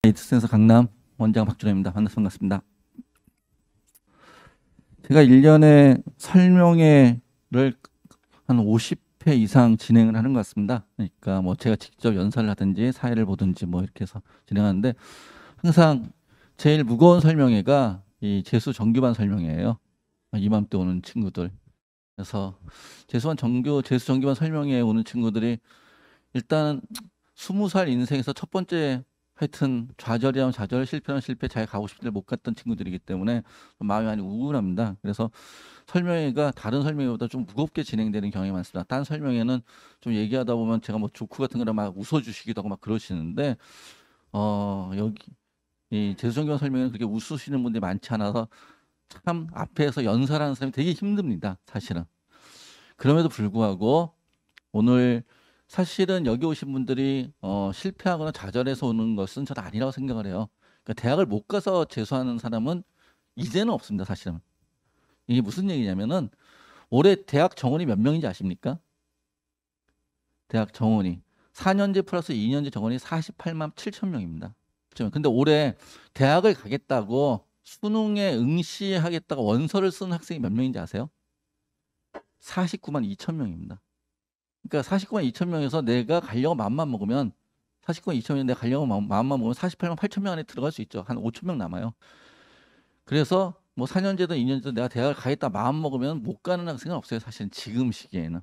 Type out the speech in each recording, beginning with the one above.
에이트센서 강남 원장 박준호입니다. 만나서 반갑습니다. 제가 1년에 설명회를 한 50회 이상 진행을 하는 것 같습니다. 그러니까 뭐 제가 직접 연설을 하든지 사회를 보든지 뭐 이렇게 해서 진행하는데 항상 제일 무거운 설명회가 이 재수 정규반 설명회예요. 이맘때 오는 친구들. 그래서 재수 정규반 설명회에 오는 친구들이 일단 20살 인생에서 첫 번째 하여튼 좌절이라면 좌절, 실패라면 실패, 자기가 가고 싶은 데 못 갔던 친구들이기 때문에 마음이 많이 우울합니다. 그래서 설명회가 다른 설명회보다 좀 무겁게 진행되는 경향이 많습니다. 딴 설명회는 좀 얘기하다 보면 제가 뭐 조크 같은 거를 막 웃어주시기도 하고 막 그러시는데 여기 이 재수정규 설명회는 그렇게 웃으시는 분들이 많지 않아서 참 앞에서 연설하는 사람이 되게 힘듭니다. 사실은. 그럼에도 불구하고 오늘 사실은 여기 오신 분들이 실패하거나 좌절해서 오는 것은 저는 아니라고 생각을 해요. 그러니까 대학을 못 가서 재수하는 사람은 이제는 없습니다. 사실은. 이게 무슨 얘기냐면은 올해 대학 정원이 몇 명인지 아십니까? 대학 정원이 4년제 플러스 2년제 정원이 48만 7천 명입니다. 근데 올해 대학을 가겠다고 수능에 응시하겠다고 원서를 쓴 학생이 몇 명인지 아세요? 49만 2천 명입니다. 그러니까 49만 2천 명에서 내가 가려고 마음만 먹으면 49만 2천 명에 내가 가려고 마음만 먹으면 48만 8천 명 안에 들어갈 수 있죠. 한 5천 명 남아요. 그래서 뭐 4년제든 2년제든 내가 대학을 가겠다 마음 먹으면 못 가는 학생은 없어요. 사실은 지금 시기에는.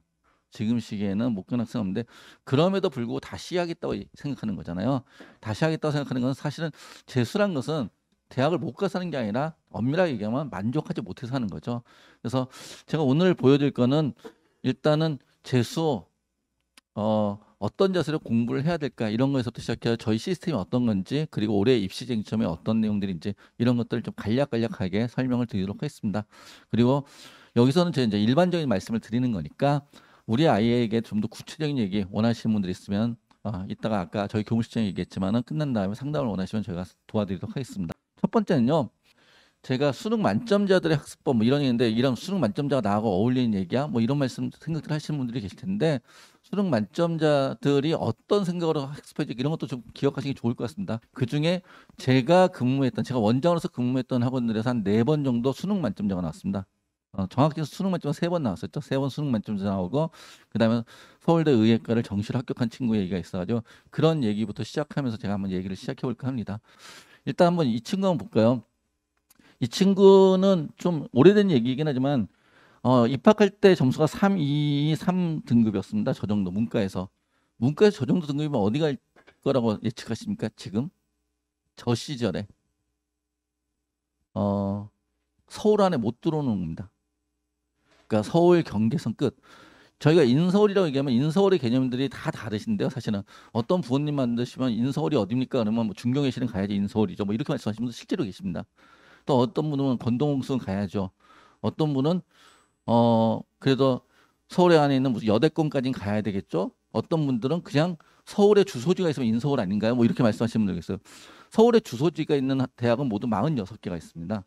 지금 시기에는 못 가는 학생은 없는데 그럼에도 불구하고 다시 하겠다고 생각하는 거잖아요. 다시 하겠다고 생각하는 건 사실은 재수란 것은 대학을 못 가서 하는 게 아니라 엄밀하게 얘기하면 만족하지 못해서 하는 거죠. 그래서 제가 오늘 보여드릴 거는 일단은 재수 어떤 자세로 공부를 해야 될까 이런 거에서부터 시작해서 저희 시스템이 어떤 건지 그리고 올해 입시 쟁점에 어떤 내용들인지 이런 것들을 좀 간략하게 설명을 드리도록 하겠습니다. 그리고 여기서는 제가 이제 일반적인 말씀을 드리는 거니까 우리 아이에게 좀 더 구체적인 얘기 원하시는 분들 있으면 이따가 아까 저희 교무실장이 얘기했지만은 끝난 다음에 상담을 원하시면 저희가 도와드리도록 하겠습니다. 첫 번째는요. 제가 수능 만점자들의 학습법 뭐 이런 얘기인데 이런 수능 만점자가 나하고 어울리는 얘기야? 뭐 이런 말씀 생각들 하시는 분들이 계실 텐데 수능 만점자들이 어떤 생각으로 학습했지 이런 것도 좀 기억하시기 좋을 것 같습니다. 그중에 제가 원장으로서 근무했던 학원들에서 한 4번 정도 수능 만점자가 나왔습니다. 정확히 수능 만점 3번 나왔었죠. 3번 수능 만점자 나오고 그다음에 서울대 의예과를 정시로 합격한 친구 얘기가 있어가지고 그런 얘기부터 시작하면서 제가 한번 얘기를 시작해 볼까 합니다. 일단 한번 이 친구 한번 볼까요? 이 친구는 좀 오래된 얘기이긴 하지만 입학할 때 점수가 3등급이었습니다. 저 정도 문과에서 저 정도 등급이면 어디 갈 거라고 예측하십니까? 지금 저 시절에 서울 안에 못 들어오는 겁니다. 그러니까 서울 경계선 끝. 저희가 인서울이라고 얘기하면 인서울의 개념들이 다 다르신데요. 사실은 어떤 부모님 만드시면 인서울이 어딥니까? 그러면 뭐 중경외실은 가야지 인서울이죠. 뭐 이렇게 말씀하시는 분들 실제로 계십니다. 또 어떤 분은 건동홍수는 가야죠. 어떤 분은 그래도 서울에 안에 있는 무슨 여대권까지는 가야 되겠죠. 어떤 분들은 그냥 서울에 주소지가 있으면 인서울 아닌가요? 뭐 이렇게 말씀하시는 분들 있어요. 서울에 주소지가 있는 대학은 모두 46개가 있습니다.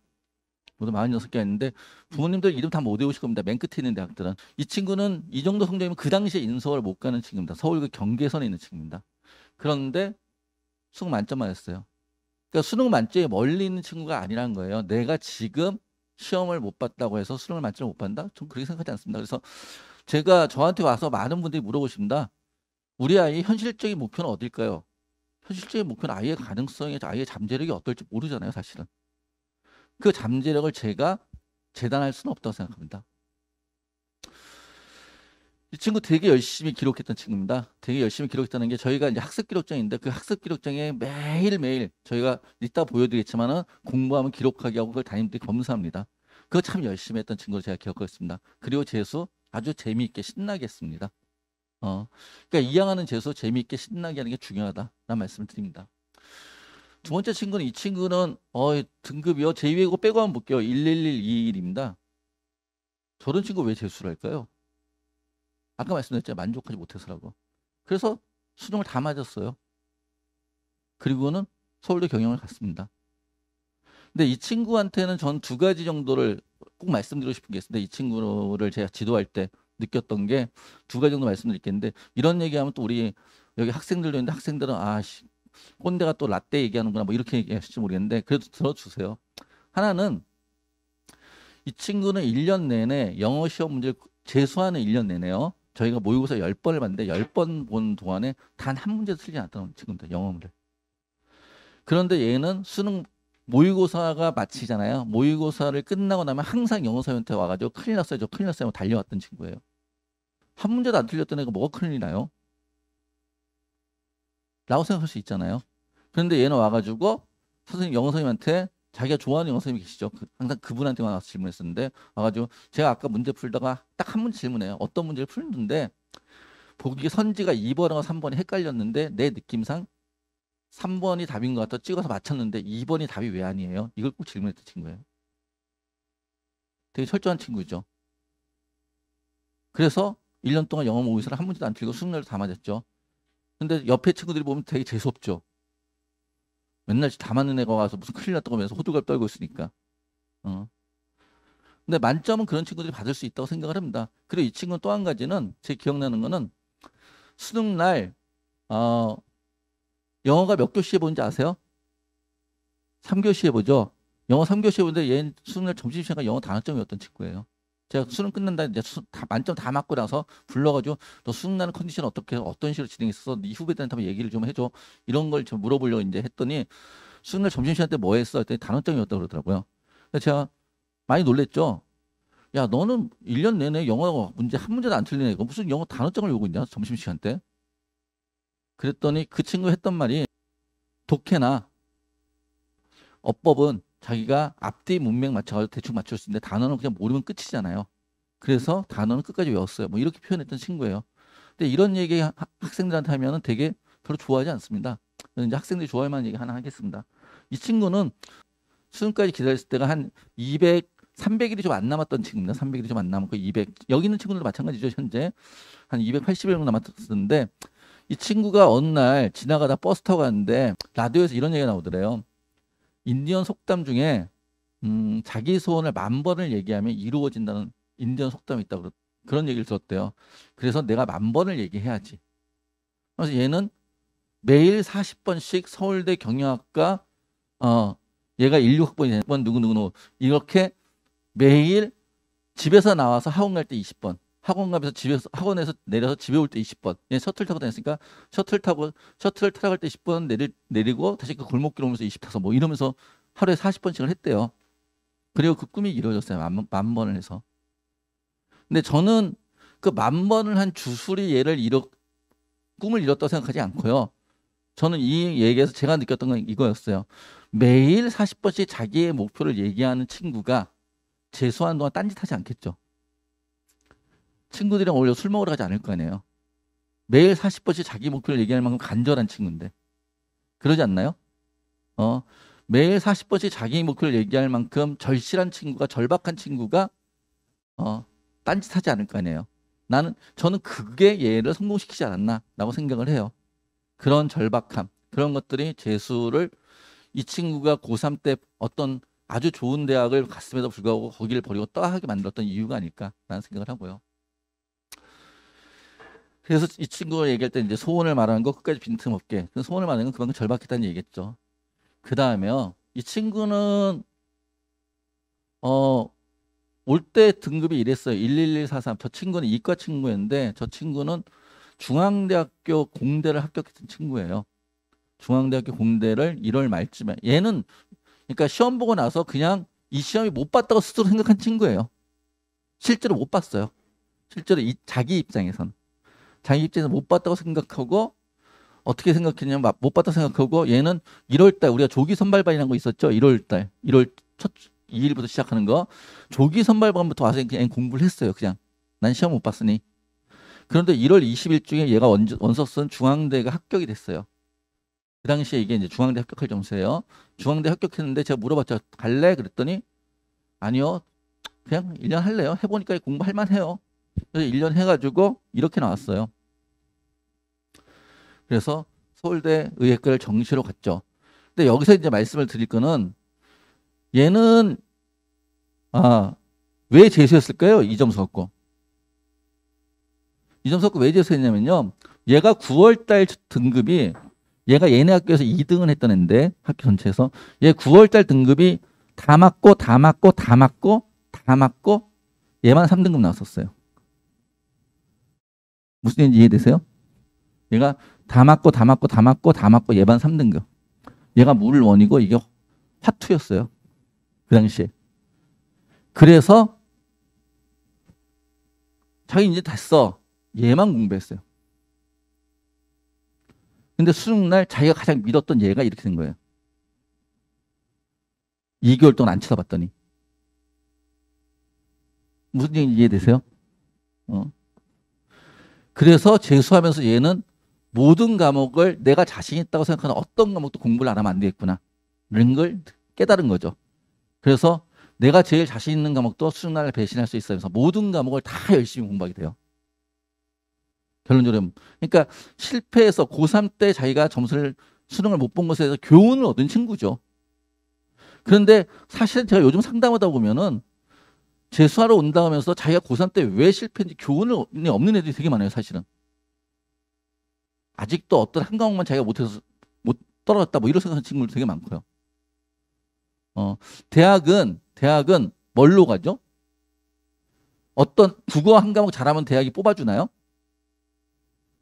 모두 46개가 있는데 부모님들 이름 다 못 외우실 겁니다. 맨 끝에 있는 대학들은. 이 친구는 이 정도 성적이면 그 당시에 인서울 못 가는 친구입니다. 서울 그 경계선에 있는 친구입니다. 그런데 수능 만점 맞았어요. 그러니까 수능 만점이 멀리 있는 친구가 아니라는 거예요. 내가 지금 시험을 못 봤다고 해서 수능을 만점을 못 받는다? 전 그렇게 생각하지 않습니다. 그래서 제가 저한테 와서 많은 분들이 물어보십니다. 우리 아이의 현실적인 목표는 어딜까요? 현실적인 목표는 아이의 가능성이 아이의 잠재력이 어떨지 모르잖아요. 사실은. 그 잠재력을 제가 재단할 수는 없다고 생각합니다. 이 친구 되게 열심히 기록했던 친구입니다. 되게 열심히 기록했다는 게 저희가 이제 학습 기록장인데 그 학습 기록장에 매일매일 저희가 이따 보여드리겠지만은 공부하면 기록하기 하고 그걸 담임들이 검사합니다. 그거 참 열심히 했던 친구를 제가 기억하고 있습니다. 그리고 재수 아주 재미있게 신나게 했습니다. 그러니까 이양하는 재수 재미있게 신나게 하는 게 중요하다라는 말씀을 드립니다. 두 번째 친구는 이 친구는 등급이요. 제2외국어 빼고 한번 볼게요. 11121입니다. 저런 친구 왜 재수를 할까요? 아까 말씀드렸죠. 만족하지 못해서라고. 그래서 수능을 다 맞았어요. 그리고는 서울대 경영을 갔습니다. 근데 이 친구한테는 전 2가지 정도를 꼭 말씀드리고 싶은 게 있습니다. 이 친구를 제가 지도할 때 느꼈던 게 2가지 정도 말씀드릴 게 있는데 이런 얘기하면 또 우리 여기 학생들도 있는데 학생들은 꼰대가 또 라떼 얘기하는구나 뭐 이렇게 얘기하실지 모르겠는데 그래도 들어주세요. 하나는 이 친구는 1년 내내 영어 시험 문제를 재수하는 1년 내내요. 저희가 모의고사 10번을 봤는데 10번 본 동안에 단 한 문제도 틀리지 않았던 친구입니다. 영어 문제. 그런데 얘는 수능 모의고사가 마치잖아요. 모의고사를 끝나고 나면 항상 영어 선생님한테 와가지고 큰일 났어요. 저 큰일 났어요. 달려왔던 친구예요. 한 문제도 안 틀렸던 애가 뭐가 큰일이 나요? 라고 생각할 수 있잖아요. 그런데 얘는 와가지고 선생님 영어 선생님한테 자기가 좋아하는 영어 선생님이 계시죠. 항상 그분한테만 와서 질문했었는데 와가지고 제가 아까 문제 풀다가 딱 한 문제 질문해요. 어떤 문제를 풀는데 보기 선지가 2번하고 3번이 헷갈렸는데 내 느낌상 3번이 답인 것 같아 찍어서 맞췄는데 2번이 답이 왜 아니에요? 이걸 꼭 질문했던 친구예요. 되게 철저한 친구죠. 그래서 1년 동안 영어 모의고사를 한 문제도 안 틀리고 수능날도 다 맞았죠. 근데 옆에 친구들이 보면 되게 재수없죠. 맨날 다 맞는 애가 와서 무슨 큰일 났다고 하면서 호들갑 떨고 있으니까. 근데 만점은 그런 친구들이 받을 수 있다고 생각을 합니다. 그리고 이 친구는 또 한 가지는 제 기억나는 거는 수능날 영어가 몇 교시에 보는지 아세요? 3교시에 보죠. 영어 3교시에 보는데 얘 수능날 점심시간에 영어 단어점이었던 친구예요. 제가 수능 끝난다 이제 다 만점 다 맞고 나서 불러가지고 너 수능 나는 컨디션 어떻게 어떤 식으로 진행했어? 네 후배들한테 한번 얘기를 좀 해줘. 이런 걸 좀 물어보려고 이제 했더니 수능날 점심시간 때 뭐 했어? 했더니 단어점이었다고 그러더라고요. 그래서 제가 많이 놀랬죠. 야 너는 1년 내내 영어 문제 한 문제도 안 틀린 애가 무슨 영어 단어점을 외우고 있냐? 점심시간 때. 그랬더니 그 친구 했던 말이 독해나 어법은 자기가 앞뒤 문맥 맞춰가지고 대충 맞출 수 있는데 단어는 그냥 모르면 끝이잖아요. 그래서 단어는 끝까지 외웠어요. 뭐 이렇게 표현했던 친구예요. 근데 이런 얘기 학생들한테 하면은 되게 별로 좋아하지 않습니다. 이제 학생들이 좋아할 만한 얘기 하나 하겠습니다. 이 친구는 수능까지 기다렸을 때가 한 200, 300일이 좀 안 남았던 친구입니다. 300일이 좀 안 남았고 200 여기 있는 친구들도 마찬가지죠. 현재 한 280일 정도 남았었는데 이 친구가 어느 날 지나가다 버스 타고 갔는데 라디오에서 이런 얘기가 나오더래요. 인디언 속담 중에 자기 소원을 10,000번을 얘기하면 이루어진다는 인디언 속담이 있다고 그런 얘기를 들었대요. 그래서 내가 10,000번을 얘기해야지. 그래서 얘는 매일 40번씩 서울대 경영학과 얘가 16학번이 누구누구 이렇게 매일 집에서 나와서 학원 갈 때 20번 학원 가면서 집에서 학원에서 내려서 집에 올 때 20번 얘 셔틀 타고 다녔으니까 셔틀을 타러 갈 때 10번 내리고 다시 그 골목길 오면서 20 타서 뭐 이러면서 하루에 40번씩을 했대요. 그리고 그 꿈이 이루어졌어요. 10,000번을 해서. 근데 저는 그 10,000번을 한 주술이 얘를 꿈을 이뤘다고 생각하지 않고요. 저는 이 얘기에서 제가 느꼈던 건 이거였어요. 매일 40번씩 자기의 목표를 얘기하는 친구가 재수하는 동안 딴짓하지 않겠죠. 친구들이랑 어울려 술 먹으러 가지 않을 거 아니에요. 매일 40번씩 자기 목표를 얘기할 만큼 간절한 친구인데 그러지 않나요? 매일 40번씩 자기 목표를 얘기할 만큼 절실한 친구가 절박한 친구가 딴짓하지 않을 거 아니에요. 저는 그게 얘를 성공시키지 않았나라고 생각을 해요. 그런 절박함 그런 것들이 재수를 이 친구가 고3 때 어떤 아주 좋은 대학을 갔음에도 불구하고 거기를 버리고 떠하게 만들었던 이유가 아닐까라는 생각을 하고요. 그래서 이 친구가 얘기할 때 이제 소원을 말하는 거 끝까지 빈틈없게 소원을 말하는 건 그만큼 절박했다는 얘기겠죠. 그 다음에요. 이 친구는 올 때 등급이 이랬어요. 11143. 저 친구는 이과 친구였는데 저 친구는 중앙대학교 공대를 합격했던 친구예요. 중앙대학교 공대를 1월 말쯤에 얘는 그러니까 시험 보고 나서 그냥 이 시험이 못 봤다고 스스로 생각한 친구예요. 실제로 못 봤어요. 실제로 자기 입장에서는 못 봤다고 생각하고 어떻게 생각했냐면 못 봤다고 생각하고 얘는 1월달 우리가 조기 선발반이라는 거 있었죠. 1월달 1월 첫 2일부터 시작하는 거 조기 선발반부터 와서 그냥 공부를 했어요. 그냥 난 시험 못 봤으니. 그런데 1월 20일쯤에 얘가 원서 쓴 중앙대가 합격이 됐어요. 그 당시에 이게 이제 중앙대 합격할 점수예요. 중앙대 합격했는데 제가 물어봤죠. 갈래? 그랬더니 아니요. 그냥 1년 할래요. 해보니까 공부할 만해요. 그래서 1년 해가지고 이렇게 나왔어요. 그래서 서울대 의예과를 정시로 갔죠. 근데 여기서 이제 말씀을 드릴 거는 얘는 왜 재수했을까요? 이 점수 갖고. 이 점수 갖고 왜 재수했냐면요. 얘가 9월달 등급이 얘가 얘네 학교에서 2등을 했던 애인데 학교 전체에서 얘 9월달 등급이 다 맞고 다 맞고 다 맞고 다 맞고 얘만 3등급 나왔었어요. 무슨 얘기인지 이해되세요? 얘가 다 맞고 다 맞고 다 맞고 다 맞고 얘만 3등급. 얘가 물 원이고 이게 화투였어요. 그 당시에. 그래서 자기 이제 됐어. 얘만 공부했어요. 근데 수능날 자기가 가장 믿었던 얘가 이렇게 된 거예요. 2개월 동안 안 쳐다봤더니. 무슨 얘기인지 이해되세요? 그래서 재수하면서 얘는 모든 과목을 내가 자신 있다고 생각하는 어떤 과목도 공부를 안 하면 안 되겠구나. 이런 걸 깨달은 거죠. 그래서 내가 제일 자신 있는 과목도 수능날 배신할 수 있어서 모든 과목을 다 열심히 공부하게 돼요. 결론적으로. 그러니까 실패해서 고3 때 자기가 점수를 수능을 못 본 것에 대해서 교훈을 얻은 친구죠. 그런데 사실은 제가 요즘 상담하다 보면은 재수하러 온다 하면서 자기가 고3 때 왜 실패했는지 교훈이 없는 애들이 되게 많아요, 사실은. 아직도 어떤 한 과목만 자기가 못해서 못 떨어졌다 뭐 이런 생각하는 친구들 되게 많고요. 대학은 뭘로 가죠? 어떤 국어 한 과목 잘하면 대학이 뽑아주나요?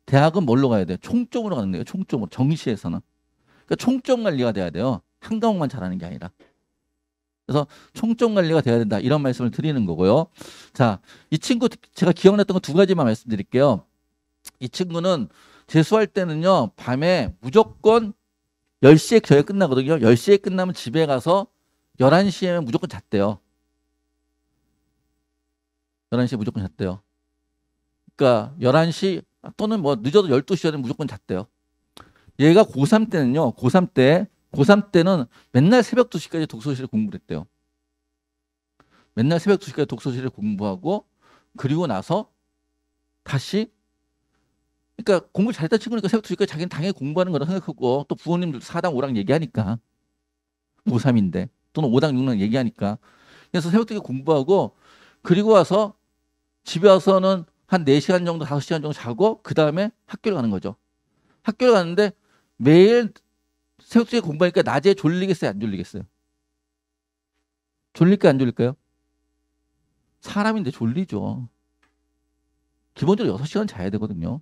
대학은 뭘로 가야 돼요? 총점으로 가는 거예요. 총점으로. 정시에서는. 그러니까 총점 관리가 돼야 돼요. 한 과목만 잘하는 게 아니라. 그래서 총점 관리가 돼야 된다. 이런 말씀을 드리는 거고요. 자, 이 친구 제가 기억났던 거 두 가지만 말씀드릴게요. 이 친구는 재수할 때는요. 밤에 무조건 10시에 저녁 끝나거든요. 10시에 끝나면 집에 가서 11시에 무조건 잤대요. 11시에 무조건 잤대요. 그러니까 11시 또는 뭐 늦어도 12시 전에 무조건 잤대요. 얘가 고3 때는요. 고3 때는 맨날 새벽 2시까지 독서실에 공부를 했대요. 맨날 새벽 2시까지 독서실에 공부하고 그리고 나서 다시 그러니까 공부 잘했다 친구니까 새벽 2시까지 자기는 당연히 공부하는 거라 생각하고 또 부모님들 4당 5당 얘기하니까 고3인데 또는 5당 6당 얘기하니까 그래서 새벽 2시까지 공부하고 그리고 와서 집에 와서는 한 4시간 정도 5시간 정도 자고 그 다음에 학교를 가는 거죠. 학교를 가는데 매일 새벽 2시에 공부하니까 낮에 졸리겠어요? 안 졸리겠어요? 졸릴까요? 안 졸릴까요? 사람인데 졸리죠. 기본적으로 6시간 자야 되거든요.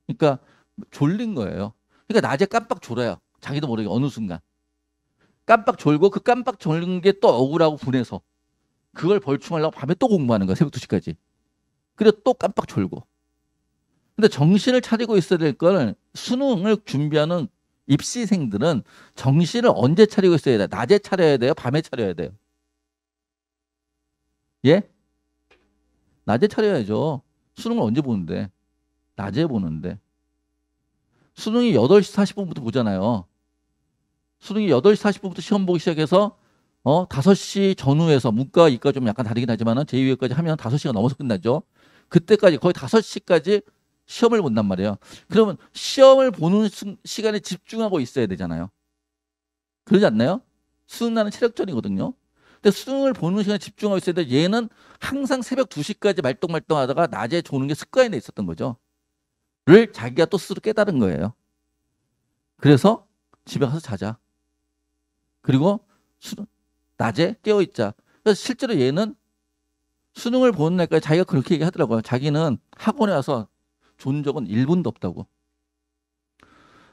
그러니까 졸린 거예요. 그러니까 낮에 깜빡 졸아요. 자기도 모르게 어느 순간. 깜빡 졸고 그 깜빡 졸린 게 또 억울하고 분해서 그걸 벌충하려고 밤에 또 공부하는 거야. 새벽 2시까지. 그리고 또 깜빡 졸고. 근데 정신을 차리고 있어야 될 걸 수능을 준비하는 입시생들은 정신을 언제 차리고 있어야 돼요? 낮에 차려야 돼요? 밤에 차려야 돼요? 예? 낮에 차려야죠. 수능을 언제 보는데? 낮에 보는데. 수능이 8시 40분부터 보잖아요. 수능이 8시 40분부터 시험 보기 시작해서 5시 전후에서 문과, 이과 좀 약간 다르긴 하지만은 제2외까지 하면 5시가 넘어서 끝나죠. 그때까지 거의 5시까지 시험을 본단 말이에요. 그러면 시험을 보는 시간에 집중하고 있어야 되잖아요. 그러지 않나요? 수능나는 체력전이거든요. 근데 수능을 보는 시간에 집중하고 있어야 돼. 얘는 항상 새벽 2시까지 말똥말똥 하다가 낮에 조는 게 습관이 돼 있었던 거죠. 를 자기가 또 스스로 깨달은 거예요. 그래서 집에 가서 자자. 그리고 낮에 깨어있자. 그래서 실제로 얘는 수능을 보는 날까지 자기가 그렇게 얘기하더라고요. 자기는 학원에 와서 존 적은 1분도 없다고.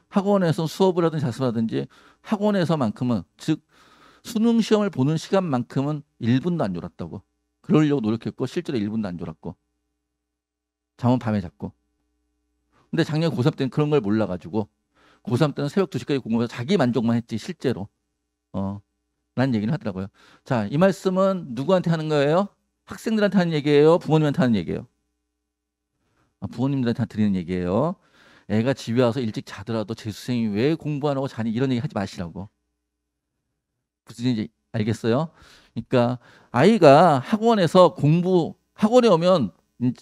학원에서 수업을 하든지 자습을 하든지 학원에서만큼은 즉 수능 시험을 보는 시간만큼은 1분도 안 졸았다고. 그러려고 노력했고 실제로 1분도 안 졸았고 잠은 밤에 잤고. 근데 작년 고3 때는 그런 걸 몰라가지고 고3 때는 새벽 2시까지 공부해서 자기 만족만 했지 실제로. 라는 얘기를 하더라고요. 자, 이 말씀은 누구한테 하는 거예요? 학생들한테 하는 얘기예요? 부모님한테 하는 얘기예요? 부모님들한테 드리는 얘기예요. 애가 집에 와서 일찍 자더라도 재수생이 왜 공부 안 하고 자니 이런 얘기 하지 마시라고. 무슨 얘기인지 알겠어요? 그러니까 아이가 학원에 오면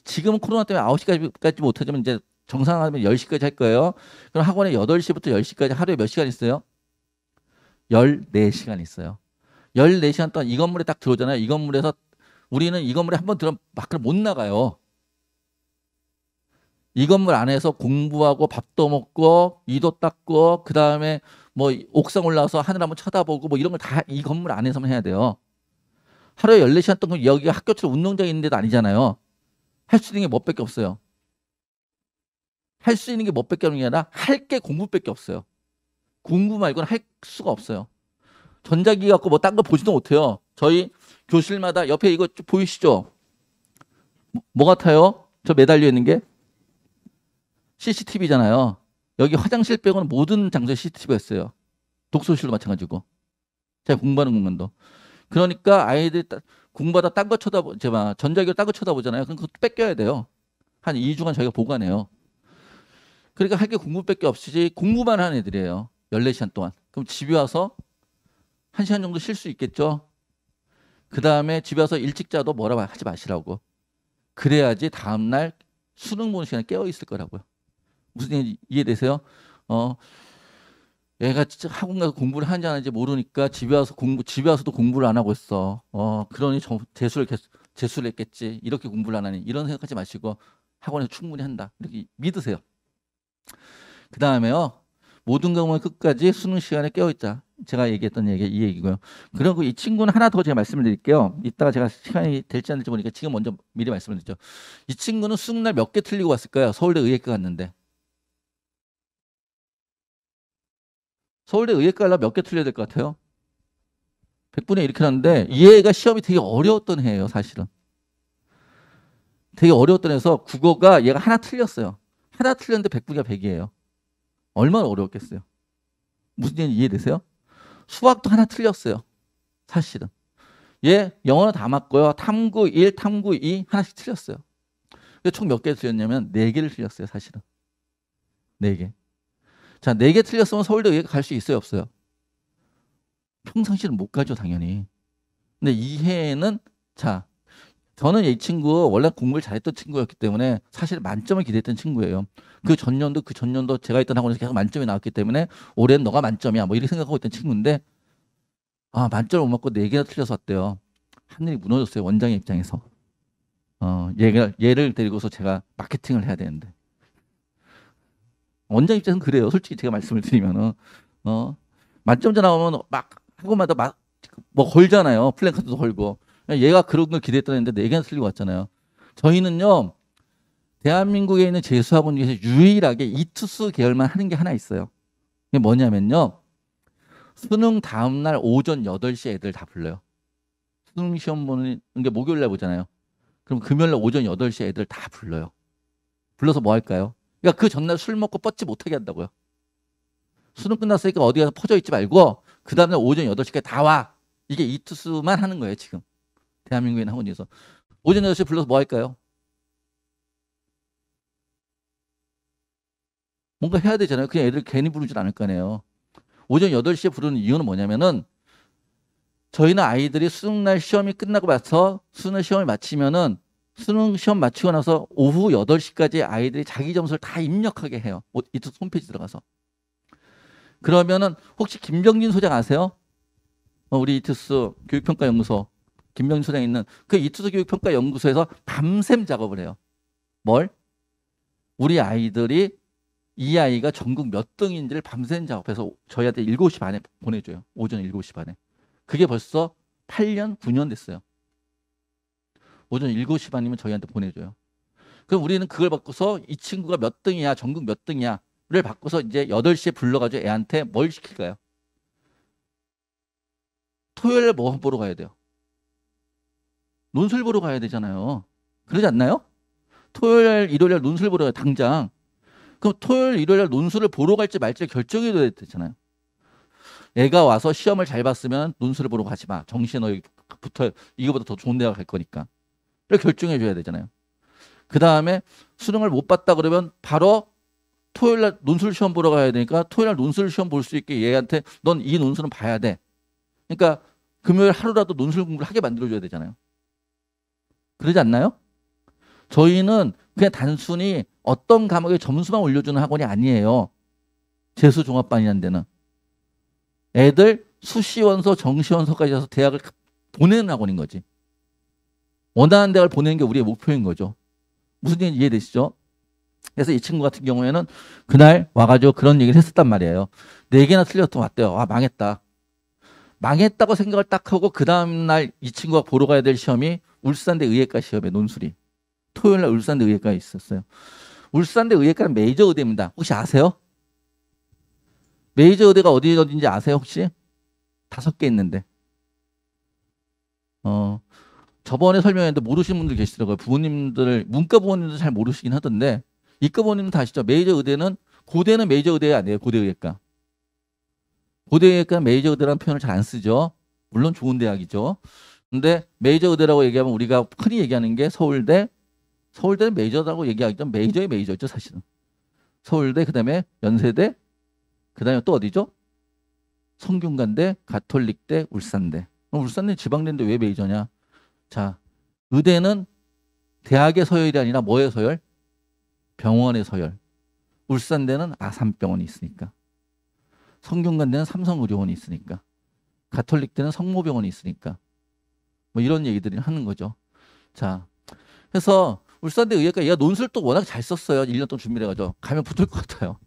지금은 코로나 때문에 9시까지 못하지만 이제 정상하면 10시까지 할 거예요. 그럼 학원에 8시부터 10시까지 하루에 몇 시간 있어요? 14시간 있어요. 14시간 동안 이 건물에 딱 들어오잖아요. 이 건물에서 우리는 이 건물에 한번 들어오면 밖으로 못 나가요. 이 건물 안에서 공부하고 밥도 먹고 이도 닦고 그다음에 뭐 옥상 올라와서 하늘 한번 쳐다보고 뭐 이런 걸 다 이 건물 안에서만 해야 돼요. 하루에 14시간 동안 여기가 학교처럼 운동장이 있는 데도 아니잖아요. 할 수 있는 게 뭐밖에 없어요. 할 수 있는 게 뭐밖에 없는 게 아니라 할 게 공부밖에 없어요. 공부 말고는 할 수가 없어요. 전자기기 갖고 뭐 딴 거 보지도 못해요. 저희 교실마다 옆에 이거 좀 보이시죠? 뭐 같아요? 저 매달려 있는 게 CCTV잖아요. 여기 화장실 빼고는 모든 장소에 CCTV가 있어요. 독서실도 마찬가지고. 제가 공부하는 공간도. 그러니까 아이들이 공부하다 딴 거 제가 전자기기로 딴 거 쳐다보잖아요. 그럼 그것도 뺏겨야 돼요. 한 2주간 저희가 보관해요. 그러니까 할 게 공부밖에 없이 공부만 하는 애들이에요. 14시간 동안. 그럼 집에 와서 1시간 정도 쉴 수 있겠죠. 그 다음에 집에 와서 일찍 자도 뭐라 하지 마시라고. 그래야지 다음날 수능 보는 시간에 깨어 있을 거라고요. 무슨 얘기 이해되세요? 얘가 진짜 학원 가서 공부를 하는지 안 하는지 모르니까 집에 와서도 공부를 안 하고 있어. 그러니 재수를 했겠지. 이렇게 공부를 안 하니. 이런 생각하지 마시고 학원에서 충분히 한다. 이렇게 믿으세요. 그 다음에요. 모든 과목을 끝까지 수능 시간에 깨어있자. 제가 얘기했던 얘기 이 얘기고요. 그리고 이 친구는 하나 더 제가 말씀을 드릴게요. 이따가 제가 시간이 될지 안 될지 모르니까 지금 먼저 미리 말씀을 드리죠. 이 친구는 수능날 몇 개 틀리고 왔을까요? 서울대 의예과 갔는데. 서울대 의예과 가려면 몇 개 틀려야 될 것 같아요? 100분의 이렇게 하는데 이 애가 시험이 되게 어려웠던 해예요. 사실은. 되게 어려웠던 해서 국어가 얘가 하나 틀렸어요. 하나 틀렸는데 100분위가 100이에요. 얼마나 어려웠겠어요. 무슨 얘기인지 이해되세요? 수학도 하나 틀렸어요. 사실은. 얘 영어는 다 맞고요. 탐구 1, 탐구 2 하나씩 틀렸어요. 총 몇 개 틀렸냐면 4개를 틀렸어요. 사실은. 4개. 자, 4개 틀렸으면 서울대 의예과 갈 수 있어요? 없어요? 평상시는 못 가죠. 당연히. 근데 이 해에는 자, 저는 이 친구 원래 공부를 잘했던 친구였기 때문에 사실 만점을 기대했던 친구예요. 그 전년도 제가 있던 학원에서 계속 만점이 나왔기 때문에 올해는 너가 만점이야. 뭐 이렇게 생각하고 있던 친구인데 만점을 못 맞고 4개나 틀려서 왔대요. 하늘이 무너졌어요. 원장의 입장에서. 얘를 데리고서 제가 마케팅을 해야 되는데. 원장 입장에서는 그래요. 솔직히 제가 말씀을 드리면은. 만점자 나오면 막 학원마다 뭐 걸잖아요. 플랜카드도 걸고. 얘가 그런 걸 기대했다는데 4개나 틀리고 왔잖아요. 저희는요. 대한민국에 있는 재수학원 중에서 유일하게 이투스 계열만 하는 게 하나 있어요. 이게 뭐냐면요. 수능 다음날 오전 8시에 애들 다 불러요. 수능 시험 보는 게 목요일날 보잖아요. 그럼 금요일날 오전 8시에 애들 다 불러요. 불러서 뭐 할까요? 그러니까 그 전날 술 먹고 뻗지 못하게 한다고요. 수능 끝났으니까 어디 가서 퍼져 있지 말고 그 다음날 오전 8시까지 다 와. 이게 이투스만 하는 거예요. 지금. 대한민국에 있는 학원에서. 오전 8시에 불러서 뭐 할까요? 뭔가 해야 되잖아요. 그냥 애들 괜히 부르진 않을 거 아니에요. 오전 8시에 부르는 이유는 뭐냐면은 저희는 아이들이 수능날 시험이 끝나고 나서 수능 시험을 마치면은 수능 시험 마치고 나서 오후 8시까지 아이들이 자기 점수를 다 입력하게 해요. 이투스 홈페이지 들어가서. 그러면은 혹시 김병진 소장 아세요? 우리 이투스 교육평가연구소 김병진 소장 있는 그 이투스 교육평가연구소에서 밤샘 작업을 해요. 뭘? 우리 아이들이 이 아이가 전국 몇 등인지를 밤샘 작업해서 저희한테 7시 반에 보내줘요. 오전 7시 반에. 그게 벌써 8년, 9년 됐어요. 오전 7시 반이면 저희한테 보내줘요. 그럼 우리는 그걸 바꿔서 이 친구가 몇 등이야, 전국 몇 등이야 를 바꿔서 이제 8시에 불러가지고 애한테 뭘 시킬까요? 토요일에 뭐 보러 가야 돼요? 논술 보러 가야 되잖아요. 그러지 않나요? 토요일, 일요일 논술 보러 가요. 당장. 그럼 토요일, 일요일 논술을 보러 갈지 말지 결정해야 되잖아요. 애가 와서 시험을 잘 봤으면 논술을 보러 가지 마. 정시에 너 붙어 이거보다 더 좋은 데가 갈 거니까. 를 결정해 줘야 되잖아요. 그 다음에 수능을 못 봤다 그러면 바로 토요일 날 논술 시험 보러 가야 되니까 토요일 날 논술 시험 볼 수 있게 얘한테 넌 이 논술은 봐야 돼. 그러니까 금요일 하루라도 논술 공부를 하게 만들어줘야 되잖아요. 그러지 않나요? 저희는 그냥 단순히 어떤 과목에 점수만 올려주는 학원이 아니에요. 재수종합반이라는 데는. 애들 수시원서, 정시원서까지 해서 대학을 보내는 학원인 거지. 원하는 대학을 보내는 게 우리의 목표인 거죠. 무슨 얘기인지 이해되시죠? 그래서 이 친구 같은 경우에는 그날 와가지고 그런 얘기를 했었단 말이에요. 4개나 틀렸던 왔대요. 아, 망했다. 망했다고 생각을 딱 하고 그 다음날 이 친구가 보러 가야 될 시험이 울산대 의예과 시험에 논술이. 토요일날 울산대 의예과에 있었어요. 울산대 의예과는 메이저 의대입니다. 혹시 아세요? 메이저 의대가 어딘지 아세요 혹시? 5개 있는데. 저번에 설명했는데 모르시는 분들 계시더라고요. 부모님들, 문과 부모님들 잘 모르시긴 하던데 이과 부모님은 다 아시죠? 메이저 의대는 고대는 메이저 의대가 아니에요. 고대 의예과. 고대 의예과 메이저 의대라는 표현을 잘 안 쓰죠. 물론 좋은 대학이죠. 근데 메이저 의대라고 얘기하면 우리가 흔히 얘기하는 게 서울대, 서울대는 메이저라고 얘기하기 전 메이저의 메이저죠 사실은. 서울대, 그다음에 연세대, 그다음에 또 어디죠? 성균관대, 가톨릭대, 울산대. 울산대 지방대인데 왜 메이저냐? 자, 의대는 대학의 서열이 아니라 뭐의 서열? 병원의 서열. 울산대는 아산병원이 있으니까. 성균관대는 삼성의료원이 있으니까. 가톨릭대는 성모병원이 있으니까. 뭐 이런 얘기들이 하는 거죠. 자, 그래서 울산대 의예과 얘가 논술 또 워낙 잘 썼어요. 1년 동안 준비를 해가지고. 가면 붙을 것 같아요.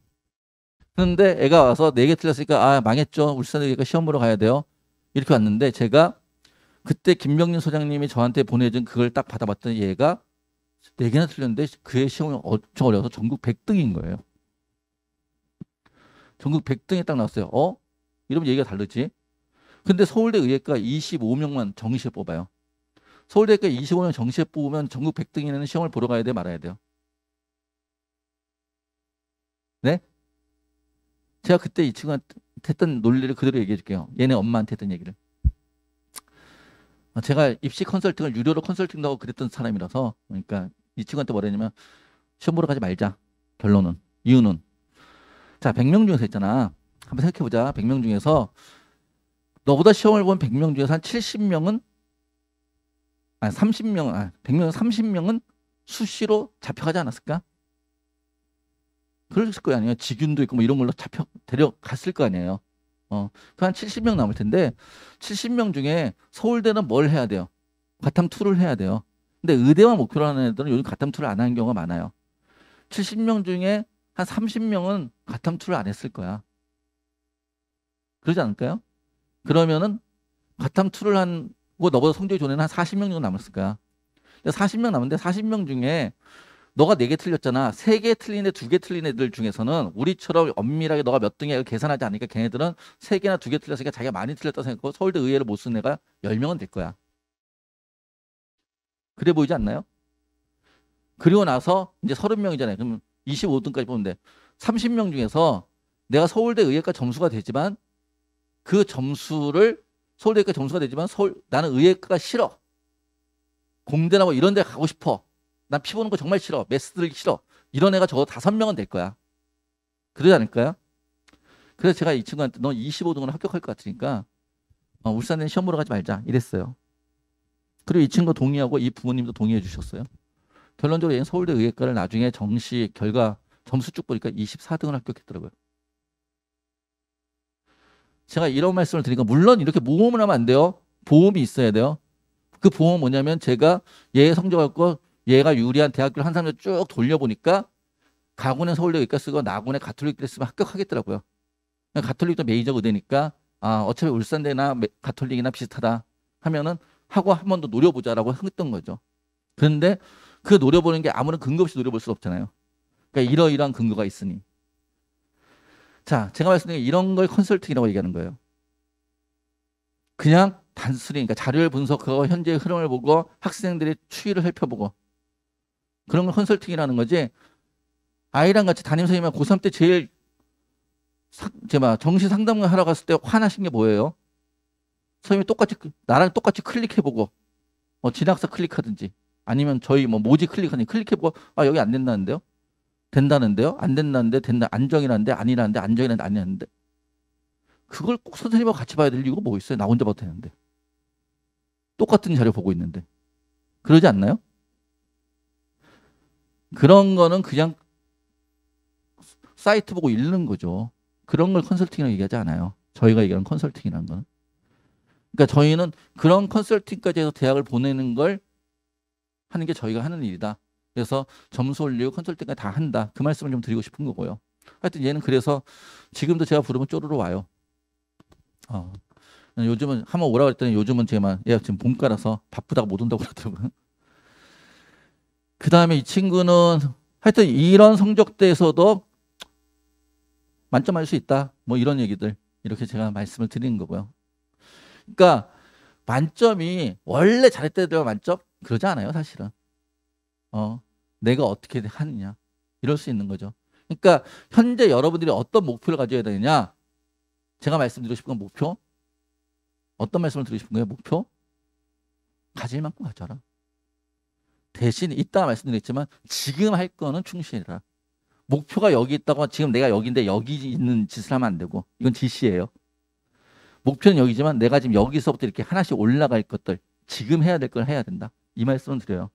그런데 애가 와서 4개 틀렸으니까 아 망했죠. 울산대 의예과 시험 보러 가야 돼요. 이렇게 왔는데 제가 그때 김명린 소장님이 저한테 보내준 그걸 딱 받아봤더니 얘가 4개나 틀렸는데 그의 시험이 엄청 어려워서 전국 100등인 거예요. 전국 100등에 딱 나왔어요. 이러면 얘기가 다르지. 근데 서울대 의예과 25명만 정시에 뽑아요. 서울대가 25명 정시에 뽑으면 전국 100등이라는 시험을 보러 가야 돼 말아야 돼요. 네? 제가 그때 이 친구한테 했던 논리를 그대로 얘기해 줄게요. 얘네 엄마한테 했던 얘기를. 제가 입시 컨설팅을 유료로 컨설팅도 하고 그랬던 사람이라서 그러니까 이 친구한테 뭐랬냐면 시험 보러 가지 말자. 결론은. 이유는. 자, 100명 중에서 했잖아. 한번 생각해보자. 100명 중에서 너보다 시험을 본 100명 중에서 한 70명은 30명, 100명 30명은 수시로 잡혀가지 않았을까? 그랬을 거 아니에요. 직윤도 있고 뭐 이런 걸로 데려갔을 거 아니에요. 그 한 70명 남을 텐데 70명 중에 서울대는 뭘 해야 돼요? 과탐2를 해야 돼요. 근데 의대만 목표로 하는 애들은 요즘 과탐2를 안 하는 경우가 많아요. 70명 중에 한 30명은 과탐2를 안 했을 거야. 그러지 않을까요? 그러면은 과탐2를 하고 너보다 성적이 좋은 애는 한 40명 정도 남았을 거야. 40명 남았는데 40명 중에 너가 4개 틀렸잖아. 3개 틀린 애, 2개 틀린 애들 중에서는 우리처럼 엄밀하게 너가 몇 등이야 계산하지 않으니까 걔네들은 3개나 2개 틀렸으니까 자기가 많이 틀렸다고 생각하고 서울대 의예를 못 쓴 애가 10명은 될 거야. 그래 보이지 않나요? 그리고 나서 이제 30명이잖아요. 그러면 25등까지 보는데 30명 중에서 내가 서울대 의예과 점수가 되지만 그 점수를 서울대의과 점수가 되지만 나는 의예과가 싫어. 공대나 뭐 이런 데 가고 싶어. 난 피 보는 거 정말 싫어. 매스 들기 싫어. 이런 애가 적어도 5명은 될 거야. 그러지 않을까요? 그래서 제가 이 친구한테 너 25등으로 합격할 것 같으니까 울산에 시험 보러 가지 말자 이랬어요. 그리고 이 친구 동의하고 이 부모님도 동의해 주셨어요. 결론적으로 얘는 서울대 의예과를 나중에 정시 결과 점수 쭉 보니까 24등을 합격했더라고요. 제가 이런 말씀을 드리니까 물론 이렇게 모험을 하면 안 돼요. 보험이 있어야 돼요. 그 보험은 뭐냐면 제가 얘 성적 갖고 얘가 유리한 대학교를 한 사람들 쭉 돌려보니까 가군은 서울대 의과 쓰고 나군에 가톨릭대 쓰면 합격하겠더라고요. 가톨릭도 메이저 의대니까 어차피 울산대나 가톨릭이나 비슷하다 하면은 하고 한 번 더 노려보자라고 했던 거죠. 그런데 그 노려보는 게 아무런 근거 없이 노려볼 수 없잖아요. 그러니까 이러이러한 근거가 있으니. 자, 제가 말씀드린 이런 걸 컨설팅이라고 얘기하는 거예요. 그냥 단순히 그러니까 자료를 분석하고 현재의 흐름을 보고 학생들의 추이를 살펴보고 그런 걸 컨설팅이라는 거지. 아이랑 같이 담임선생님이 고3 때 제일 정시 상담을 하러 갔을 때 화나신 게 뭐예요? 선생님이 나랑 똑같이 클릭해보고 진학사 클릭하든지 아니면 저희 모지 클릭해보고 여기 안 된다는데요? 된다는데요? 안 된다는데 된다. 안정이라는데 아니라는데 안정이라는데 아니라는데 그걸 꼭 선생님하고 같이 봐야 될 이유가 뭐 있어요? 나 혼자 봐도 되는데. 똑같은 자료 보고 있는데. 그러지 않나요? 그런 거는 그냥 사이트 보고 읽는 거죠. 그런 걸 컨설팅이라고 얘기하지 않아요. 저희가 얘기하는 컨설팅이라는 거는. 그러니까 저희는 그런 컨설팅까지 해서 대학을 보내는 걸 하는 게 저희가 하는 일이다. 그래서 점수 올리고 컨설팅까지 다 한다. 그 말씀을 좀 드리고 싶은 거고요. 하여튼 얘는 그래서 지금도 제가 부르면 쪼르르 와요. 요즘은 한번 오라고 했더니 요즘은 제가 얘가 지금 봄가라서 바쁘다고 못 온다고 그러더라고요. 그 다음에 이 친구는 하여튼 이런 성적대에서도 만점할 수 있다. 뭐 이런 얘기들 이렇게 제가 말씀을 드리는 거고요. 그러니까 만점이 원래 잘했을 때도 만점 그러지 않아요, 사실은. 내가 어떻게 하느냐 이럴 수 있는 거죠. 그러니까 현재 여러분들이 어떤 목표를 가져야 되느냐, 제가 말씀드리고 싶은 건 목표, 어떤 말씀을 드리고 싶은 거예요? 목표 가질 만큼 가져라. 대신 이따가 말씀드렸지만 지금 할 거는 충실해라. 목표가 여기 있다고 지금 내가 여기인데 여기 있는 짓을 하면 안 되고, 이건 지시예요. 목표는 여기지만 내가 지금 여기서부터 이렇게 하나씩 올라갈 것들, 지금 해야 될 걸 해야 된다. 이 말씀을 드려요.